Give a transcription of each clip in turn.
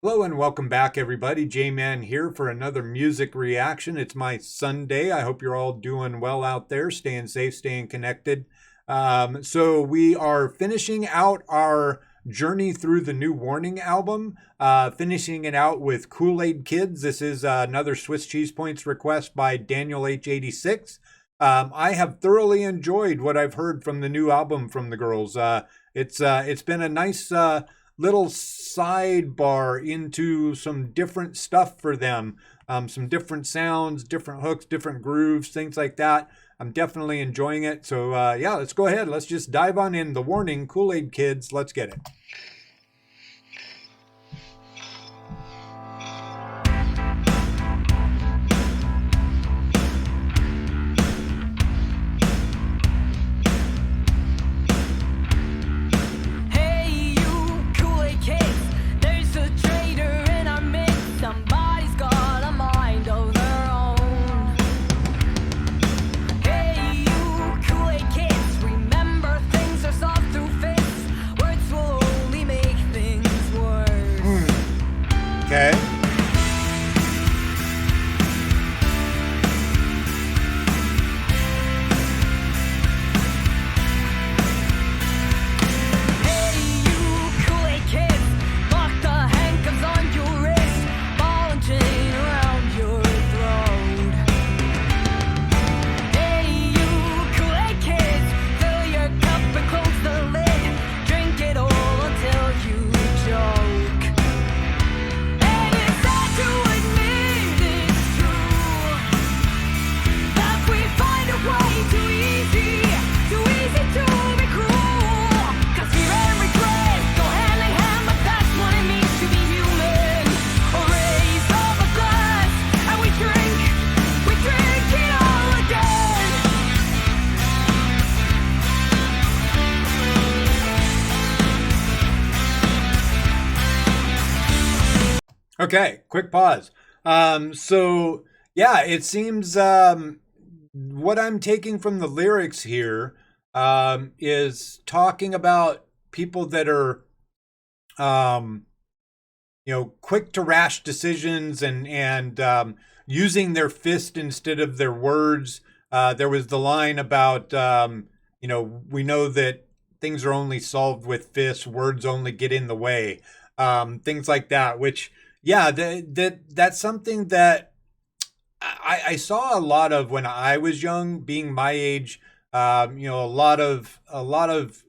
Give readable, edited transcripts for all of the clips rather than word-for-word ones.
Hello and welcome back, everybody. J-Man here for another music reaction. It's my Sunday. I hope you're all doing well out there, staying safe, staying connected. So we are finishing out our journey through the new Warning album, finishing it out with Kool-Aid Kids. This is another Swiss Cheese Points request by Daniel H86. I have thoroughly enjoyed what I've heard from the new album from the girls. It's been a nice little sidebar into some different stuff for them, some different sounds, different hooks, different grooves, things like that. I'm definitely enjoying it. So yeah, let's go ahead. Let's just dive on in. The Warning, Kool-Aid Kids. Let's get it. Okay. Okay, quick pause. So yeah, it seems what I'm taking from the lyrics here is talking about people that are um, quick to rash decisions and using their fist instead of their words. There was the line about we know that things are only solved with fists, words only get in the way, things like that. Which yeah, that's something that I saw a lot of when I was young, being my age. A lot of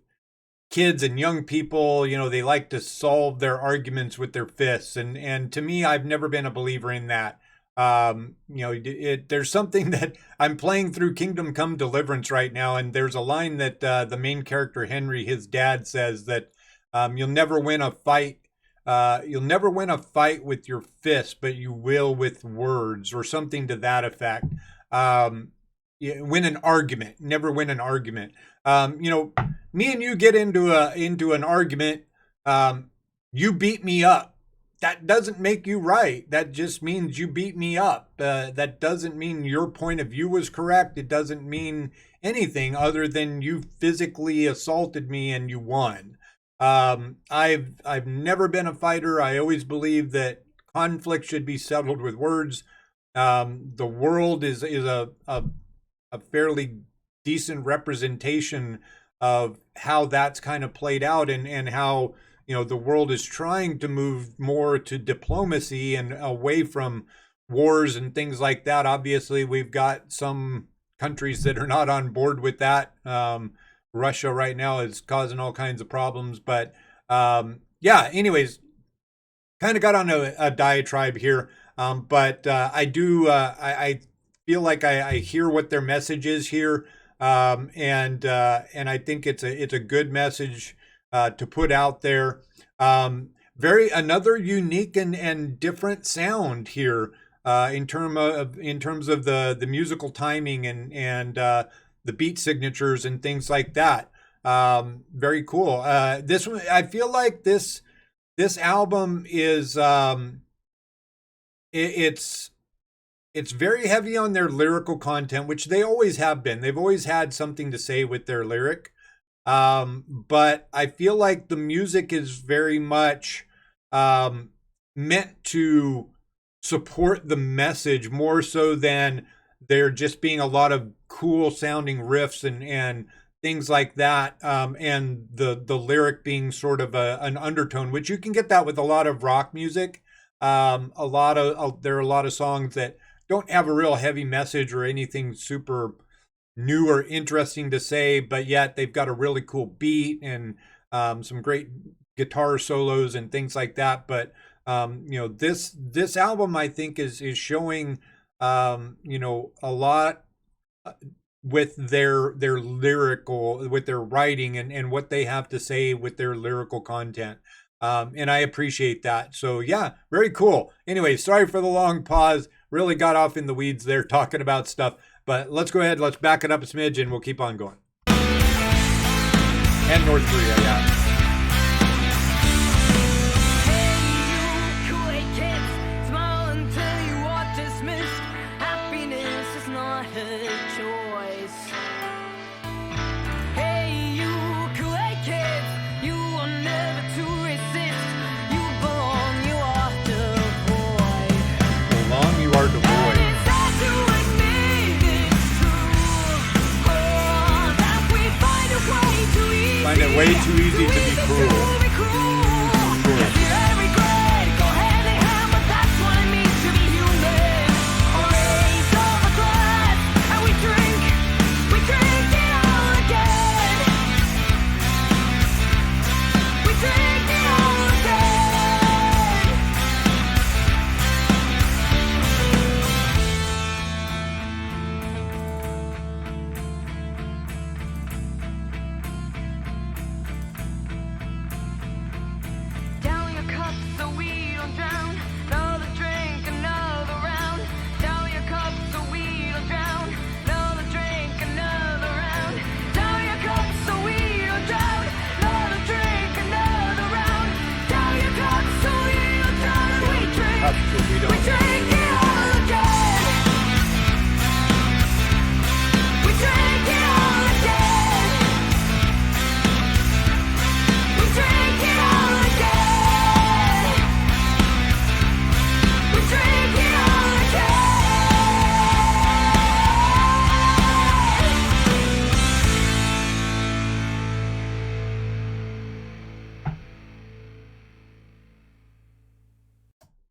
kids and young people, they like to solve their arguments with their fists, and to me, I've never been a believer in that. There's something that I'm playing through Kingdom Come Deliverance right now, and there's a line that the main character Henry, his dad, says that you'll never win a fight. You'll never win a fight with your fist, but you will with words, or something to that effect. Win an argument, never win an argument. Me and you get into an argument. You beat me up. That doesn't make you right. That just means you beat me up. That doesn't mean your point of view was correct. It doesn't mean anything other than you physically assaulted me and you won. I've never been a fighter. I always believe that conflict should be settled with words. The world is a fairly decent representation of how that's kind of played out, and how the world is trying to move more to diplomacy and away from wars and things like that. Obviously, we've got some countries that are not on board with that. Russia right now is causing all kinds of problems, but yeah. Anyways, kind of got on a diatribe here, but I feel like I hear what their message is here, and I think it's a good message to put out there. Very another unique and different sound here, in terms of the musical timing and the beat signatures and things like that. Very cool. This one, I feel like this album is it's very heavy on their lyrical content, which they always have been. They've always had something to say with their lyric. But I feel like the music is very much meant to support the message more so than there just being a lot of cool sounding riffs and things like that, and the lyric being sort of an undertone, which you can get that with a lot of rock music. A lot of there are a lot of songs that don't have a real heavy message or anything super new or interesting to say, but yet they've got a really cool beat and some great guitar solos and things like that. But this album I think is showing a lot with their lyrical, with their writing and what they have to say with their lyrical content. And I appreciate that. So yeah, very cool. Anyway, sorry for the long pause. Really got off in the weeds there talking about stuff. But let's go ahead, let's back it up a smidge and we'll keep on going. And North Korea, yeah. Find it way too easy to be cruel.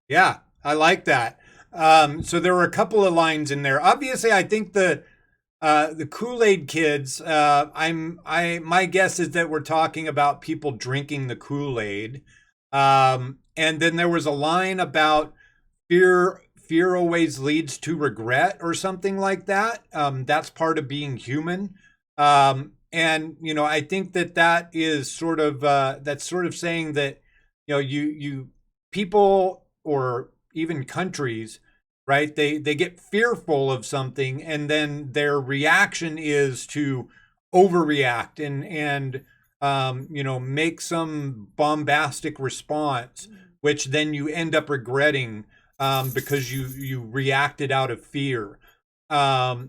Yeah, I like that. So there were a couple of lines in there. Obviously, I think the Kool-Aid kids. My guess is that we're talking about people drinking the Kool-Aid. And then there was a line about fear always leads to regret or something like that. That's part of being human. And I think that is sort of that's sort of saying that you people or even countries, right? They get fearful of something and then their reaction is to overreact and make some bombastic response, which then you end up regretting because you reacted out of fear. We're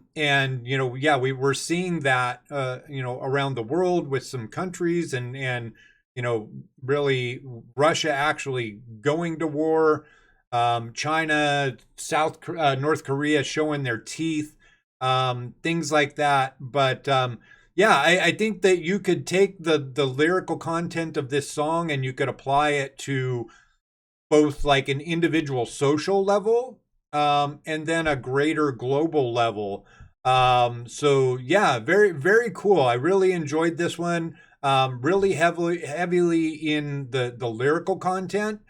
seeing that around the world with some countries and really Russia actually going to war, China, North Korea showing their teeth, things like that. But I think that you could take the lyrical content of this song and you could apply it to both like an individual social level and then a greater global level. Very, very cool. I really enjoyed this one. Really heavily in the lyrical content.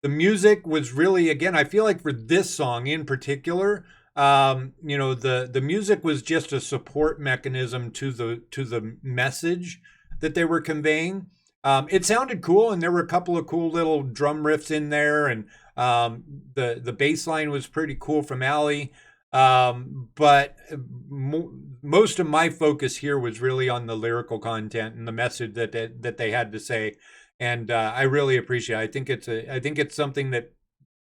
The music was really, again, I feel like for this song in particular, the music was just a support mechanism to the message that they were conveying. It sounded cool, and there were a couple of cool little drum riffs in there, and the bass line was pretty cool from Ali. But most of my focus here was really on the lyrical content and the message that they had to say, and I really appreciate it. I think it's something that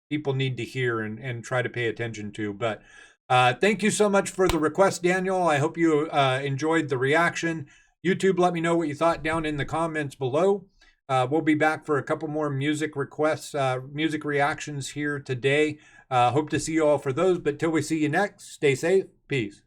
people need to hear and try to pay attention to. But thank you so much for the request, Daniel. I hope you enjoyed the reaction. YouTube, let me know what you thought down in the comments below. We'll be back for a couple more music requests, music reactions here today. Hope to see you all for those. But till we see you next, stay safe. Peace.